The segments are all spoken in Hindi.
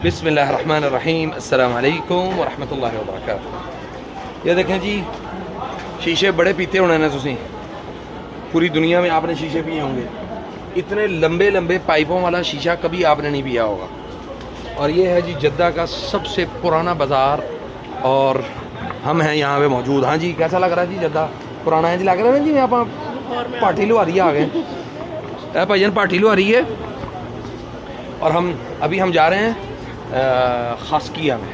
बिस्मिल्लाहिर्रहमानिर्रहीम, अस्सलाम वालेकुम वरहमतुल्लाहि वबरकातुहू। ये देखें जी, शीशे बड़े पीते होने ना तुसीं, पूरी दुनिया में आपने शीशे पिए होंगे, इतने लंबे लंबे पाइपों वाला शीशा कभी आपने नहीं पिया होगा। और ये है जी जद्दा का सबसे पुराना बाज़ार, और हम हैं यहाँ पे मौजूद। हाँ जी, कैसा लग रहा है जी जद्दा? पुराना है जी, लग रहा है जी। आप पार्टी लुहारी आ गए, भाईजान पार्टी लुहारी है। और हम जा रहे हैं खासकिया में।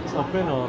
it's open or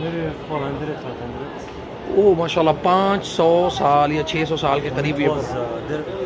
maybe 400 500. ओह माशाल्लाह 500 साल या 600 साल के करीब ये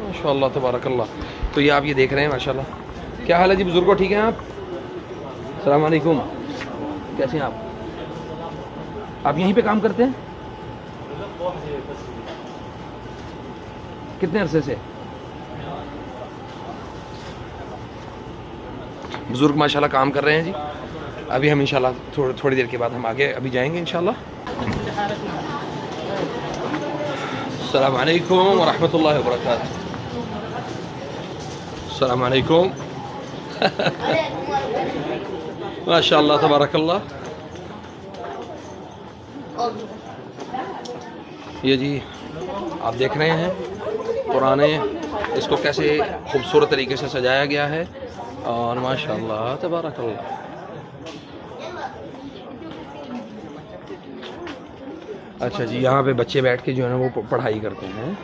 माशाल्लाह तबारकल्लाह। तो ये आप ये देख रहे हैं माशाल्लाह। क्या हाल है जी बुजुर्गो, ठीक हैं आप? अस्सलाम वालेकुम, कैसे हैं आप यहीं पे काम करते हैं? कितने अरसे से? बुजुर्ग माशाल्लाह काम कर रहे हैं जी। अभी हम इंशाल्लाह थोड़ी देर के बाद हम आगे अभी जाएंगे इंशाल्लाह। अस्सलाम वालेकुम वरहमतुल्लाहि वबरकातुहू। अस्सलाम वालेकुम। माशाल्लाह तबारकल्लाह। ये जी आप देख रहे हैं पुराने, इसको कैसे खूबसूरत तरीके से सजाया गया है, और माशाल्लाह तबारकल्लाह। अच्छा जी, यहाँ पे बच्चे बैठ के जो है ना वो पढ़ाई करते हैं।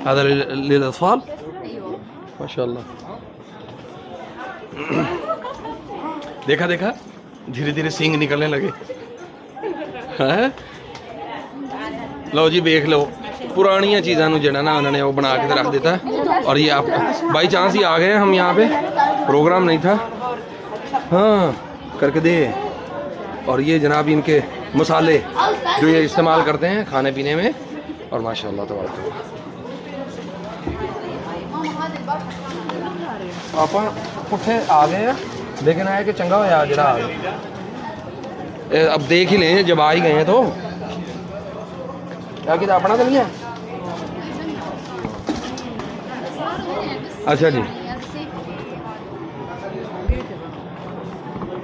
हाज़ा लिल-अत्फ़ाल माशाल्लाह। देखा धीरे धीरे सींग निकलने लगे हैं। लो जी देख लो, पुरानिया चीज़ों जो ना उन्होंने वो बना के रख देता है। और ये आप बाई चांस ही आ गए हम यहाँ पे, प्रोग्राम नहीं था। हाँ करके दे। और ये जनाब इनके मसाले जो ये इस्तेमाल करते हैं खाने पीने में, और माशाल्लाह तबारक। आप पुठे आ गए हैं, लेकिन आए कि चंगा होया जरा आ गए। अब देख ही लें जब आ ही गए हैं तो क्या किया अपना तो नहीं है। अच्छा जी,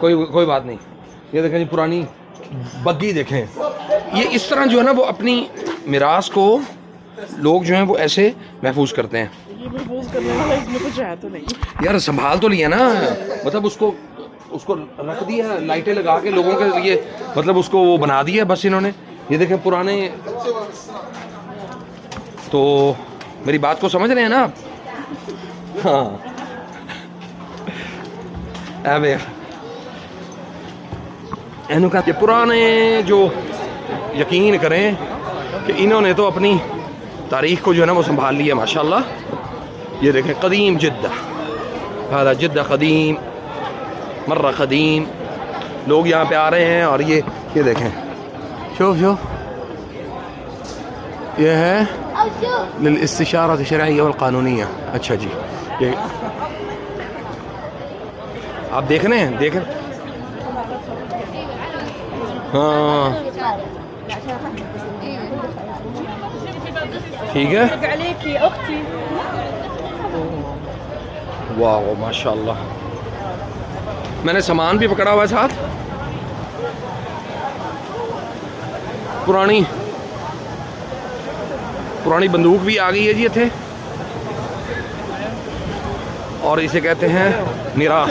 कोई बात नहीं। ये देखें जी पुरानी बग्गी देखें, ये इस तरह जो है ना वो अपनी मिरास को लोग जो हैं वो ऐसे महफूज करते हैं। ये महफूज करने वाला इसमें कुछ है तो नहीं यार, संभाल तो लिया ना, मतलब उसको रख दिया, लाइटें लगा के लोगों के लिए, मतलब उसको वो बना दिया बस इन्होंने। ये देखें पुराने, तो मेरी बात को समझ रहे हैं ना आप? हाँ ये पुराने जो यकीन करें कि इन्होंने तो अपनी तारीख को जो है ना वो संभाल लिया माशाल्लाह। ये देखें कदीम जिद्दा, हादा जिद्दा कदीम मर्रा कदीम। लोग यहाँ पे आ रहे हैं, और ये देखें शो ये है लिल-इस्तिशारा शरइय्या वल क़ानूनिय्या। अच्छा जी, ये आप देख रहे हैं हाँ ठीक है। वाह माशाल्लाह। मैंने सामान भी पकड़ा हुआ है साथ। पुरानी बंदूक भी आ गई है जी इत्थे, और इसे कहते हैं निरास।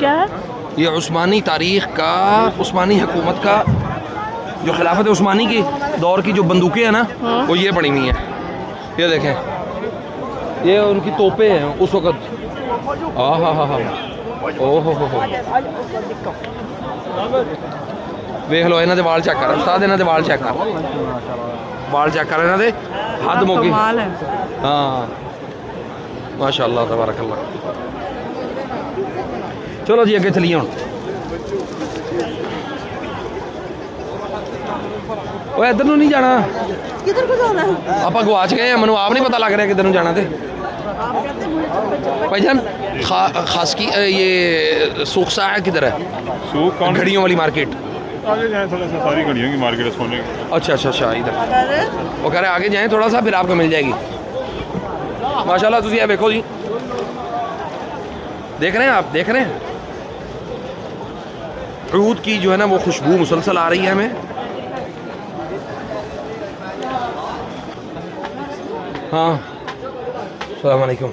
क्या है? ये उस्मानी तारीख़ का, उस्मानी हुकूमत का जो खिलाफत उस्मानी की दौर की जो बंदूकें हैं ना, वो ये पड़ी हुई हैं। ये देखें, ये उनकी तोपें हैं उस वक़्त। हाँ, ओहो हो, देख लो इन्होंने वाल चेक कर, उस्ताद इन्होंने वाल चेक कर, वाल चेक कर इन्होंने हद मौके। हाँ माशाअल्लाह तबारकल्लाह। चलो जी अगे चलिए हूँ। वो इधर नहीं जाना, किधर को जाना है? आप गवाच गए, मैं आप नहीं पता लग रहा किधर जाना थे भाईजान। खास की ये सूखसा है किधर है? सूख कौन? घड़ियों वाली मार्केट। आगे जाएं थोड़ा सा, सारी घड़ियों की मार्केट है सोने की। अच्छा इधर वो कह रहे आगे जाएं थोड़ा सा, फिर आपको मिल जाएगी। माशाल्लाह तुझे ये देखो जी, देख रहे हैं आप, देख रहे हैं ऊद की जो है ना वो खुशबू मुसलसल आ रही है हमें। हाँ अस्सलाम वालेकुम,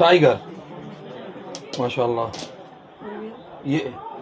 टाइगर माशाल्लाह। ये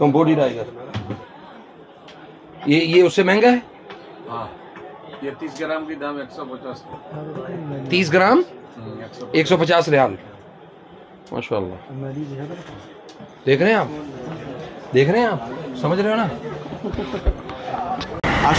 कंबोडी टाइगर। ये उससे महंगा है? हाँ ये 30 ग्राम की दाम 150। 30 ग्राम 150। 150 रियाल माशाल्लाह। देख रहे हैं आप, देख रहे हैं आप, समझ रहे हो ना? 10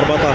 14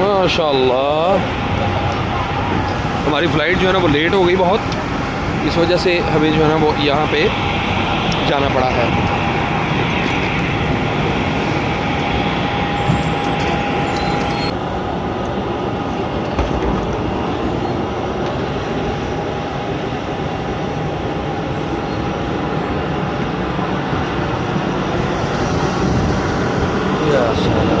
माशाल्लाह। हमारी फ़्लाइट जो है ना वो लेट हो गई बहुत, इस वजह से हमें जो है ना वो यहाँ पे जाना पड़ा है। या सलाम।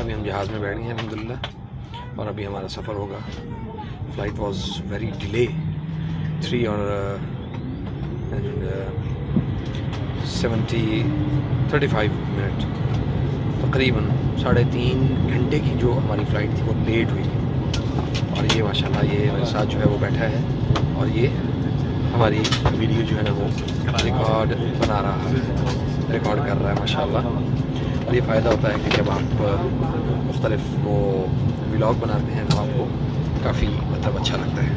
अभी हम जहाज़ में बैठ गए हैं अल्हम्दुलिल्लाह। और अभी हमारा सफ़र होगा। फ़्लाइट वॉज वेरी डिले 3 और 35 मिनट, तकरीबन 3.5 घंटे की जो हमारी फ़्लाइट थी वो लेट हुई। और ये माशाल्लाह ये मेरे साथ जो है वो बैठा है और ये हमारी वीडियो जो है ना वो रिकॉर्ड बना रहा है, रिकॉर्ड कर रहा है माशाल्लाह। और ये फ़ायदा होता है कि जब आप मुख्तलिफ वो व्लॉग बनाते हैं तो आपको काफ़ी मतलब अच्छा लगता है।